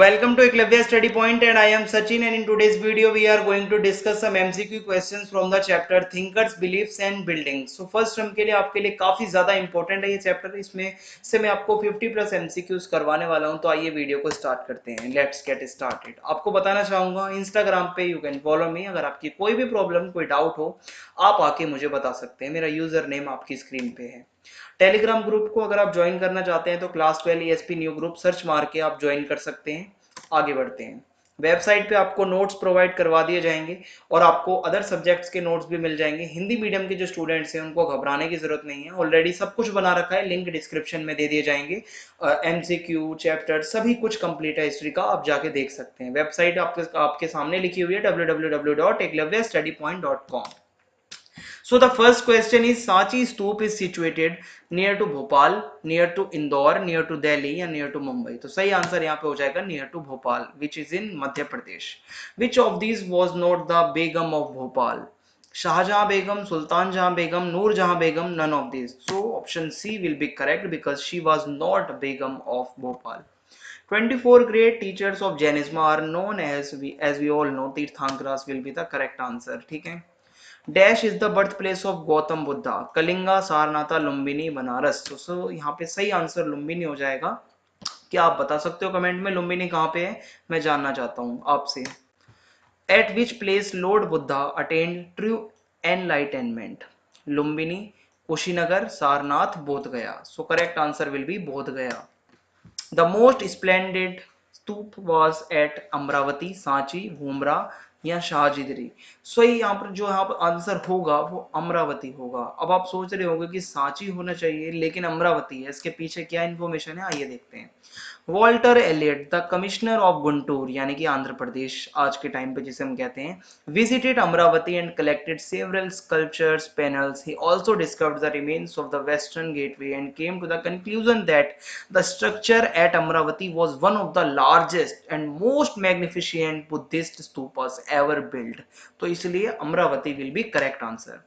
Welcome to Eklavya Study Point and I am Sachin, and in today's video we are going to discuss some MCQ questions from the chapter Thinkers, Beliefs and Buildings. So first term के लिए आपके लिए काफी ज्यादा important है ये chapter, इसमें से मैं आपको 50 प्लस MCQs करवाने वाला हूं। तो आइए वीडियो को स्टार्ट करते हैं। Let's get started. आपको बताना चाहूंगा इंस्टाग्राम पे यू कैन फॉलो मी। अगर आपकी कोई भी प्रॉब्लम कोई डाउट हो आप आके मुझे बता सकते हैं। मेरा यूजर नेम आपकी स्क्रीन पे है। टेलीग्राम ग्रुप को अगर आप ज्वाइन करना चाहते हैं तो class 12 ESP new group search मार के आप ज्वाइन कर सकते हैं। आगे बढ़ते हैं। वेबसाइट पे आपको नोट्स प्रोवाइड करवा दिए जाएंगे और आपको अदर सब्जेक्ट्स के नोट्स भी मिल जाएंगे। हिंदी मीडियम के जो स्टूडेंट्स हैं उनको घबराने की जरूरत नहीं है, ऑलरेडी सब कुछ बना रखा है, लिंक डिस्क्रिप्शन में दे दिए जाएंगे। MCQ चैप्टर सभी कुछ कंप्लीट है हिस्ट्री का, आप जाके देख सकते हैं। वेबसाइट आपके सामने लिखी हुई है www.eklavyastudypoint.com। So the first question is Sanchi Stoop is situated near to Bhopal, near to Indore, near to Delhi and near to Mumbai. तो सही आंसर यहाँ पे हो जाएगा near to Bhopal, which is in Madhya Pradesh. Which of these was not the Begum of Bhopal? Shahjahan Begum, Sultan Jahan Begum, Noor Jahan Begum, none of these. So option C will be correct because she was not Begum of Bhopal. 24 great teachers of Jainism are known as we all know Tirthankras will be the correct answer. ठीक है। Dash is the birth place of Gautam Buddha? Kalinga, Sarnath, Lumbini, Banaras. So यहाँ पे सही answer Lumbini हो जाएगा। क्या आप बता सकते हो कमेंट में लुम्बिनी कहाँ पे है? मैं जानना चाहता हूँ आपसे। At which place Lord Buddha attained true enlightenment? Lumbini, Kushinagar, Sarnath, Bodh Gaya. So correct answer will be Bodh Gaya. The most splendid stupa was at Amaravati, Sanchi, हुमरा या शाहजीदरी। सो यहाँ पर जो यहाँ पर आंसर होगा वो अमरावती होगा। अब आप सोच रहे होंगे कि सांची होना चाहिए लेकिन अमरावती है, इसके पीछे क्या इन्फॉर्मेशन है आइए देखते हैं। Walter Elliot the commissioner of Guntur यानी कि आंध्र प्रदेश आज के टाइम पे जिसे हम कहते हैं, visited Amaravati and collected several sculptures panels. He also discovered the remains of the western gateway and came to the conclusion that the structure at Amravati was one of the largest and most magnificent Buddhist stupas ever built. तो इसलिए Amravati will be correct answer.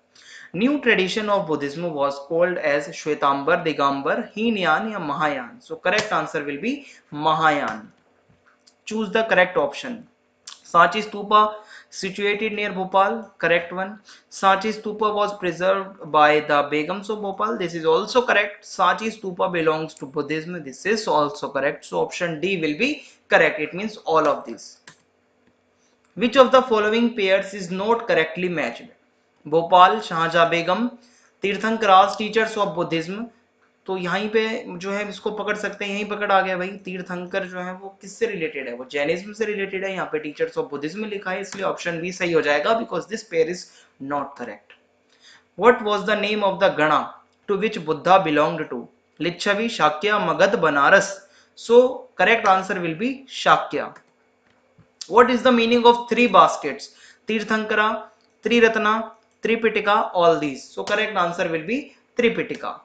New tradition of Buddhism was called as Shwetambar, Digambar, Heenyan या Mahayan. So correct answer will be Mahayan. Choose the correct option. Sanchi Stupa situated near Bhopal, correct one. Sanchi Stupa was preserved by the Begums of Bhopal, this is also correct. Sanchi Stupa belongs to Buddhism, this is also correct. So option D will be correct, it means all of these. Which of the following pairs is not correctly matched? Bhopal, Shahjahan Begum, तीर्थंकराज teachers of Buddhism. तो यहीं पे जो है इसको पकड़ सकते हैं, यहीं पकड़ आ गया भाई। तीर्थंकर जो है वो किससे रिलेटेड है? वो जैनिज्म से रिलेटेड है। यहाँ पे टीचर्स ऑफ बुद्धिज्म लिखा है इसलिए ऑप्शन बी सही हो जाएगा because this pair is not correct. What was the name of the gana to which Buddha belonged to? Licchavi, Shakya, Magadh, Banaras. So correct answer will be Shakya. What is the meaning of three baskets? Tirthankara, Triratna, Tripitaka, all these. So correct answer will be Tripitaka.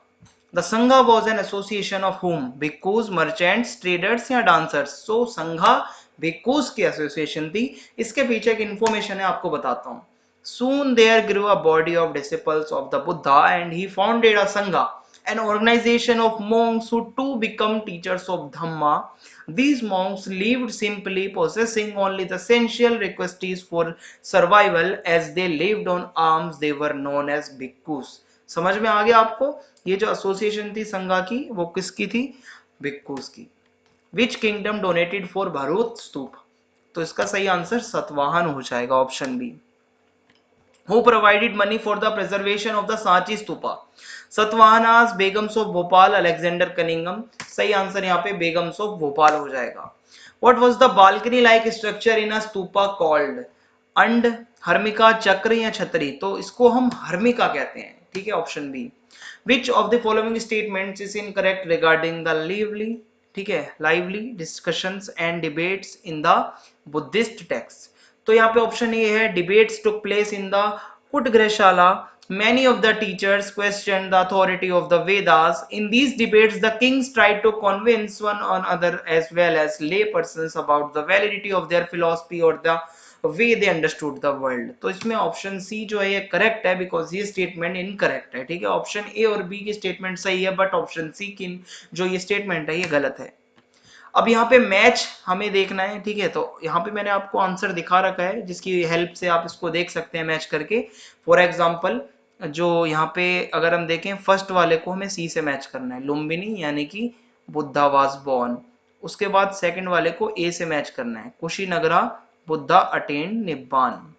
The Sangha was an association of whom? Bhikkhus, merchants, traders या dancers. So Sangha भिक्खूस की association थी। इसके पीछे एक information है आपको बताता हूँ। Soon there grew a body of disciples of the Buddha and he founded a Sangha, an organization of monks who too become teachers of Dhamma. These monks lived simply, possessing only the essential requisites for survival. As they lived on alms, they were known as bhikkhus. समझ में आ गया आपको? ये जो association थी संघा की वो किसकी थी? भिक्खूस की। Which kingdom donated for Bharuch stupa? तो इसका सही आंसर सतवाहन हो जाएगा, option B. Who provided money for the preservation of the Sanchi Stupa? Satavahanas, begums of Bhopal, Alexander Cunningham. सही आंसर यहाँ पे बेगम्स ऑफ भोपाल हो जाएगा। What was the balcony like structure in a stupa called? अंड, हर्मिका, चक्र या छतरी? तो इसको हम हर्मिका कहते हैं, ठीक है, option B. Which of the following statements is incorrect regarding the lively, ठीक है, lively discussions and debates in the Buddhist texts? तो यहाँ पे ऑप्शन ए है debates took place in the Kutagarashala. Many of the teachers questioned the authority of the Vedas. In these debates, the kings tried to convince one another as well as lay persons about the validity of their philosophy or the way they understood the world. तो इसमें option C जो है ये correct है because ये statement incorrect है, ठीक है। ऑप्शन ए और बी की स्टेटमेंट सही है बट ऑप्शन सी की जो ये स्टेटमेंट है ये गलत है। अब यहाँ पे मैच हमें देखना है, ठीक है। तो यहाँ पे मैंने आपको आंसर दिखा रखा है जिसकी हेल्प से आप इसको देख सकते हैं मैच करके। फॉर एग्जाम्पल जो यहाँ पे अगर हम देखें फर्स्ट वाले को हमें सी से मैच करना है, लुम्बिनी यानी कि बुद्धा वाज बोर्न। उसके बाद सेकंड वाले को ए से मैच करना है, Kushinagara Buddha attend निब्बान।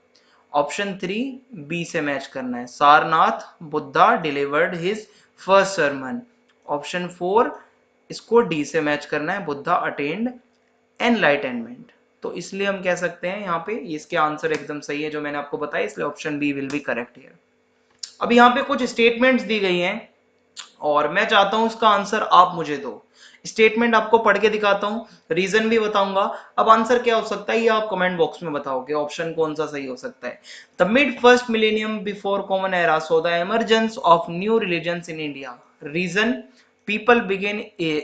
Option 3 B से मैच करना है, Sarnath Buddha delivered his first sermon. Option 4 इसको डी से मैच करना है, बुद्धा अटेन्ड एनलाइटनमेंट। तो इसलिए हम कह सकते हैं यहाँ पे इसके आंसर एकदम सही है जो मैंने आपको बताया, इसलिए option B will be correct here. अब यहाँ पे कुछ स्टेटमेंट्स दी गई हैं और मैं चाहता हूं इसका आंसर आप मुझे दो। स्टेटमेंट आपको पढ़ के दिखाता हूं, रीजन भी बताऊंगा। अब आंसर क्या हो सकता है ये आप कमेंट बॉक्स में बताओगे, ऑप्शन कौन सा सही हो सकता है। The mid first millennium before common era so the emergence of new religions in India. Reason, people begin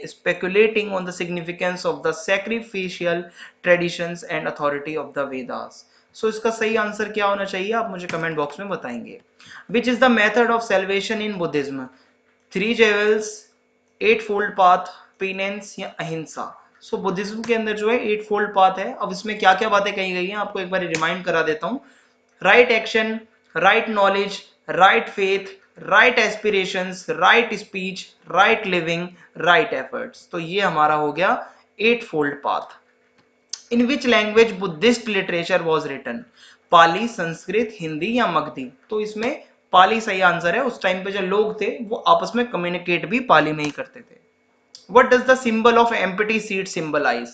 speculating on the significance of the sacrificial traditions and authority of the Vedas. So इसका सही answer क्या होना चाहिए आप मुझे comment box में बताएंगे। Which is the method of salvation in Buddhism? Three jewels, eight fold path, penance या अहिंसा। सो बुद्धिज्म के अंदर जो है एट फोल्ड पाथ है। अब इसमें क्या क्या बातें कही गई हैं आपको एक बार रिमाइंड करा देता हूं। Right action, right knowledge, right faith, right aspirations, right speech, right living, right efforts. तो ये हमारा हो गया eight fold path. In which language Buddhist literature was written? Pali, Sanskrit, Hindi या मगधी। तो इसमें पाली सही आंसर है। उस टाइम पे जो लोग थे वो आपस में कम्युनिकेट भी पाली में ही करते थे। What does the symbol of empty seat symbolize?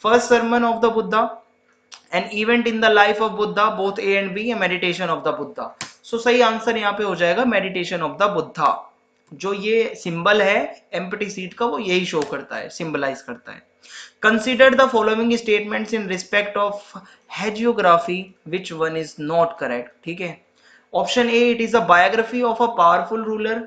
First sermon of the Buddha, an event in the life of Buddha, both A and B, a meditation of the Buddha. So सही answer यहाँ पे हो जाएगा meditation of the Buddha। जो ये symbol है empty seat का वो यही शो करता है, सिंबलाइज करता है। Consider the following statements in respect of hagiography, which one is not correct? ठीक है। Option A, it is a biography of a powerful ruler.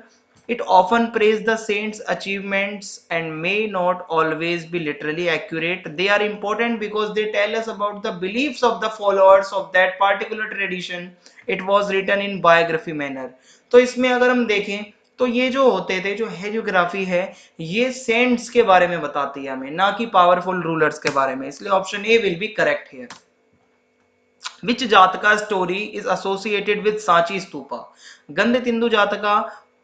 It often praise the saints' achievements and may not always be literally accurate. They are important because they tell us about the beliefs of the followers of that particular tradition. It was written in biography manner. तो इसमें अगर हम देखें तो ये जो होते थे, जो हेजियोग्राफी है, ये सेंट्स के बारे में बताती है हमें, ना कि पावरफुल रूलर्स के बारे में। इसलिए option A will be correct here. Which Jataka story is associated with Sanchi Stupa? गंधतिंदु जातका,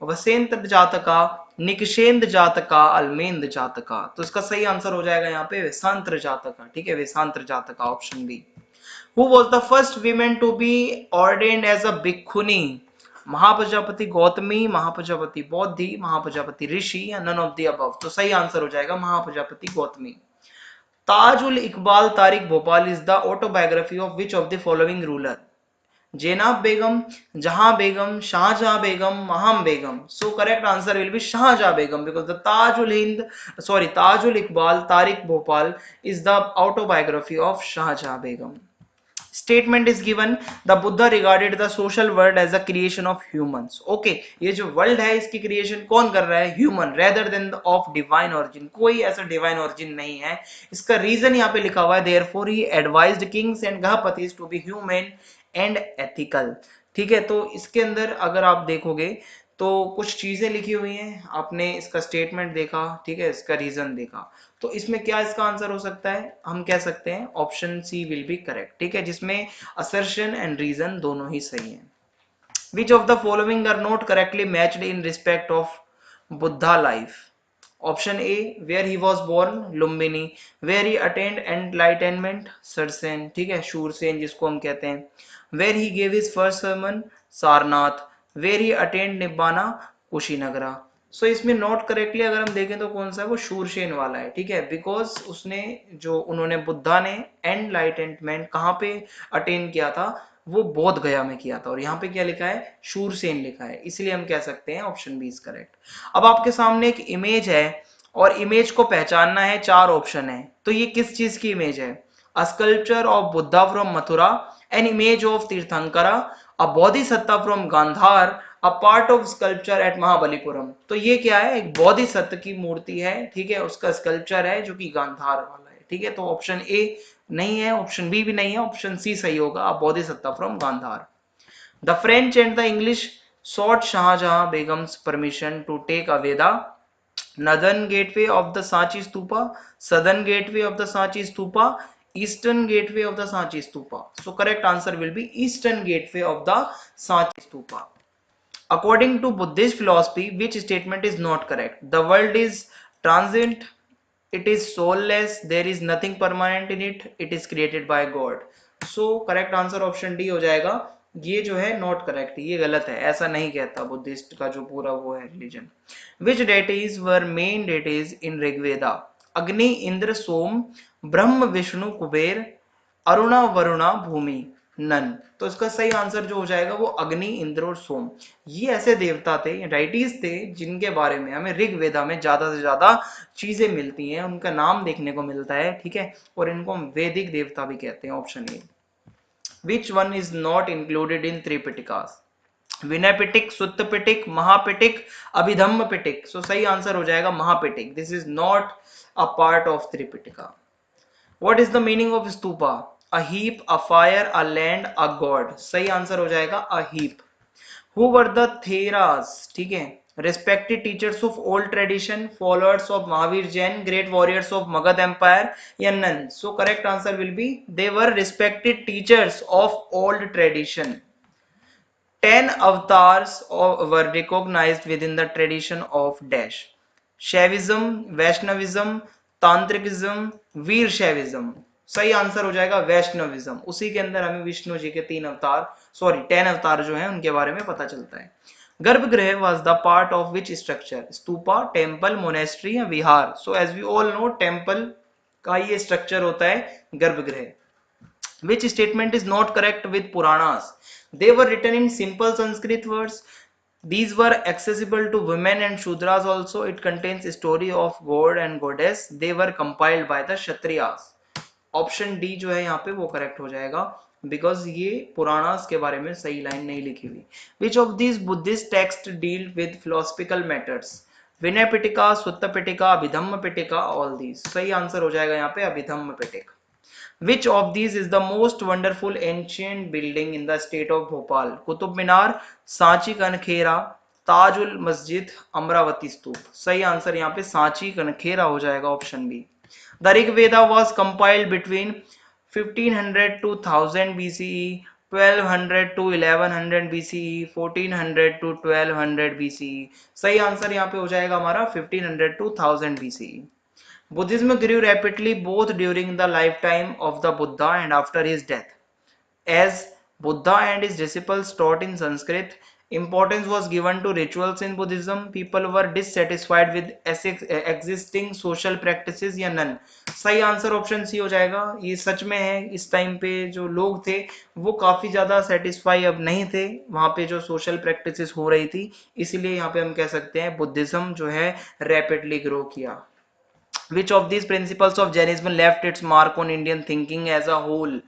वसेंत जातका, निकषेंद जातका, अल्मेंद जातका। तो इसका सही आंसर हो जाएगा यहाँ पे वेशांत्र जातका। ठीक है, Vessantara Jataka, option B. Who was the first woman to be ordained as a bhikkhuni? Mahaprajapati Gautami, Mahaprajapati Baudhi, Mahaprajapati Rishi या नन ऑफ द अबव। तो सही आंसर हो जाएगा Mahaprajapati Gautami. Tajul Iqbal Tarikh Bhopal is the autobiography of which of the following ruler? Zainab Begum, Jahan Begum, Shahjahan Begum, Maham Begum. So correct answer will be Shahjahan Begum because the Tajul Iqbal Tarikh Bhopal is the autobiography of Shahjahan Begum. Statement is given, the Buddha regarded the social world as a creation of humans. Okay, ये जो world है इसकी creation कौन कर रहा है? Human, rather than of divine origin. कोई ऐसा डिवाइन ऑरिजिन नहीं है। इसका रीजन यहाँ पे लिखा हुआ है, therefore he advised kings and grihapatis to be human and ethical. ठीक है, तो इसके अंदर अगर आप देखोगे तो कुछ चीजें लिखी हुई हैं, आपने इसका स्टेटमेंट देखा, ठीक है, इसका रीजन देखा। तो इसमें क्या इसका आंसर हो सकता है? हम कह सकते हैं option C will be correct. ठीक है, जिसमें असर्शन एंड रीजन दोनों ही सही हैं। Which of the following are not correctly matched in respect of Buddha life? Option A, where he was born, Lumbini. Where he attained enlightenment, Sarsen. ठीक है, शूरसेन जिसको हम कहते हैं। Where he gave his first sermon, Sarnath. Where he attained nibbana, Kushinagar. So इसमें not correctly अगर हम देखें तो कौन सा है? वो शूरसेन वाला है। ठीक है, बिकॉज उसने जो उन्होंने बुद्धा ने एनलाइटनमेंट कहाँ पे अटेन किया था? वो बोध गया में किया था। और यहाँ पे क्या लिखा है? शूरसेन लिखा है। इसलिए हम कह सकते हैं ऑप्शन बी इज करेक्ट। अब आपके सामने एक इमेज है और इमेज को पहचानना है, चार ऑप्शन है। तो ये किस चीज की इमेज है? A sculpture of Buddha from Mathura, an image of Tirthankara, a Bodhisattva from Gandhara, a part of sculpture at Mahabalipuram. तो ये क्या है? एक बोधिसत्व की मूर्ति है। ठीक है, उसका स्कल्पचर है जो कि गांधार वाला है। ठीक है, तो ऑप्शन ए नहीं है, ऑप्शन बी भी नहीं है, ऑप्शन सी सही होगा, a Bodhisattva from Gandhara. The French and the English sought Shahjahan Begum's permission to take away the northern gateway of the Sanchi Stupa, southern gateway of the Sanchi Stupa, eastern gateway of the Sanchi Stupa. So correct answer will be eastern gateway of the Sanchi Stupa. According to Buddhist philosophy, which statement is not correct? The world is transient, it is soulless, there is nothing permanent in it, it is created by God. So correct answer option D हो जाएगा. ये जो है not correct, ये गलत है, ऐसा नहीं कहता बुद्धिस्ट का जो पूरा वो है रिलीजन. विच डेटीज वर मेन डेटीज इन ऋग्वेदा? अग्नि, इंद्र, सोम, ब्रह्म, विष्णु, कुबेर, अरुणा, वरुणा, भूमि, नन. तो इसका सही आंसर जो हो जाएगा वो अग्नि, इंद्र और सोम. ये ऐसे देवता थे, राइटीज थे, जिनके बारे में हमें ऋग्वेदा में ज्यादा से ज्यादा चीजें मिलती हैं, उनका नाम देखने को मिलता है, ठीक है, और इनको हम वैदिक देवता भी कहते हैं. Option A. Which one is not included in Tripitakas? Vinaya Pitaka, Sutta Pitaka, Mahapitaka, Abhidhamma Pitaka. So सही आंसर हो जाएगा Mahapitaka. This is not a part of Tripitaka. What is the meaning of stupa? A heap, a fire, a land, a god. सही आंसर हो जाएगा a heap. Who were the Theras? ठीक है, respected teachers of old tradition, followers of Mahavir Jain, great warriors of Magad Empire, या none? So correct answer will be they were respected teachers of old tradition. 10 avatars were recognized within the tradition of dash. Shaivism, Vaishnavism, Tantrikism, Veer Shaivism. सही answer हो जाएगा Vaishnavism. उसी के अंदर हमें विष्णु जी के 3 अवतार, सॉरी 10 अवतार जो हैं उनके बारे में पता चलता है. गर्भगृह was the part of which structure? Stupa, temple, monastery या vihara? So as we all know temple का ये स्ट्रक्चर होता है गर्भगृह. Which statement is not correct with Puranas? They were written in simple Sanskrit words. These were accessible to women and Shudras also. It contains a story of god and goddess. They were compiled by the Kshatriyas. Option D जो है यहाँ पे वो correct हो जाएगा, because ये पुराणास के बारे में सही लाइन नहीं लिखी हुई. Which of this Buddhist text deal with philosophical matters? Vinaya Pitaka, Sutta Pitaka, Abhidhamma Pitaka, all these. सही आंसर हो जाएगा यहाँ पे Abhidhamma पिटिका. Which of these is the most wonderful ancient building in the state of Bhopal? Qutub Minar, Sanchi कनखेरा, Tajul Masjid, Amravati स्तूप. सही आंसर यहाँ पे सांची कनखेरा हो जाएगा, option B. The Rig Veda was compiled between 1500 to 1000 BCE, 1200 to 1100 BCE, 1400 to 1200 BCE. सही आंसर यहाँ पे हो जाएगा हमारा 1500 to 1000 BCE. Buddhism grew rapidly both during the lifetime of the Buddha and after his death. As Buddha and his disciples taught in Sanskrit, importance was given to rituals in Buddhism. People were dissatisfied with existing social practices या none? सही answer option C हो जाएगा. ये सच में है, इस time पे जो लोग थे वो काफी ज्यादा सेटिस्फाई अब नहीं थे वहां पे जो सोशल प्रैक्टिसेस हो रही थी, इसीलिए यहाँ पे हम कह सकते हैं बुद्धिज्म जो है रैपिडली ग्रो किया. Which of these principles of Jainism left its mark on Indian thinking as a whole?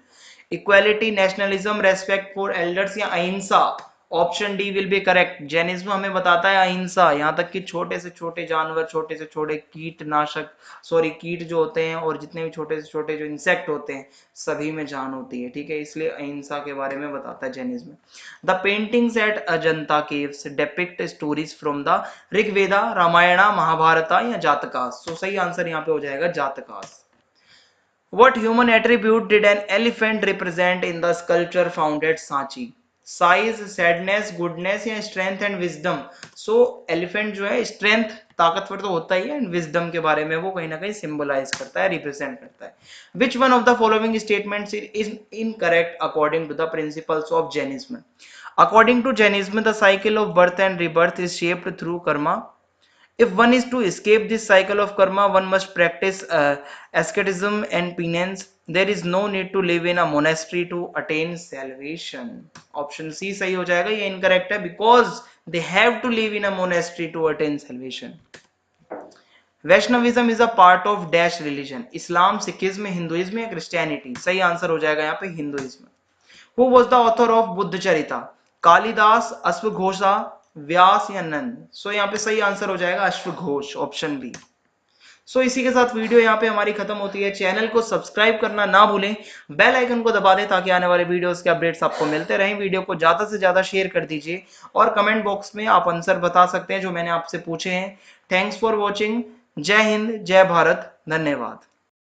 Equality, nationalism, respect for elders या अहिंसा? Option D will be correct. Jainism हमें बताता है अहिंसा, यहाँ तक कि छोटे से छोटे जानवर, छोटे से छोटे कीटनाशक, सॉरी कीट जो होते हैं और जितने भी छोटे से छोटे जो इंसेक्ट होते हैं सभी में जान होती है, ठीक है, इसलिए अहिंसा के बारे में बताता है Jainism. The paintings at Ajanta caves depict stories from the Rigveda, Ramayana, Mahabharata या जातकास? सो सही आंसर यहाँ पे हो जाएगा जातकास. What human attribute did an elephant represent in the sculpture found at Sanchi? Size, sadness, goodness या strength and wisdom? So elephant जो है strength, ताकतवर तो होता ही है, and wisdom के बारे में वो कहीं ना कहीं symbolize करता है, represent करता है. Which one of the following statements is incorrect according to the principles of Jainism? According to Jainism, the cycle of birth and rebirth is shaped through karma. If one is to escape this cycle of karma, one must practice asceticism and penance. There is no need to live in a monastery to attain salvation. Option C सही हो जाएगा, ये incorrect है, because they have to live in a monastery to attain salvation. Vaishnavism is a part of dash religion. Islam, Sikhism, Hinduism या Christianity? सही answer हो जाएगा यहाँ पे Hinduism. Who was the author of Buddha Charita? Kalidas, अश्वघोषा, व्यास या नन? सो यहाँ पे सही आंसर हो जाएगा अश्वघोष, ऑप्शन बी. सो इसी के साथ वीडियो यहाँ पे हमारी खत्म होती है। चैनल को सब्सक्राइब करना ना भूलें, बेल आइकन को दबा दें ताकि आने वाले वीडियोस के अपडेट्स आपको मिलते रहें। वीडियो को ज्यादा से ज्यादा शेयर कर दीजिए और कमेंट बॉक्स में आप आंसर बता सकते हैं जो मैंने आपसे पूछे हैं। Thanks for watching. जय हिंद, जय भारत, धन्यवाद।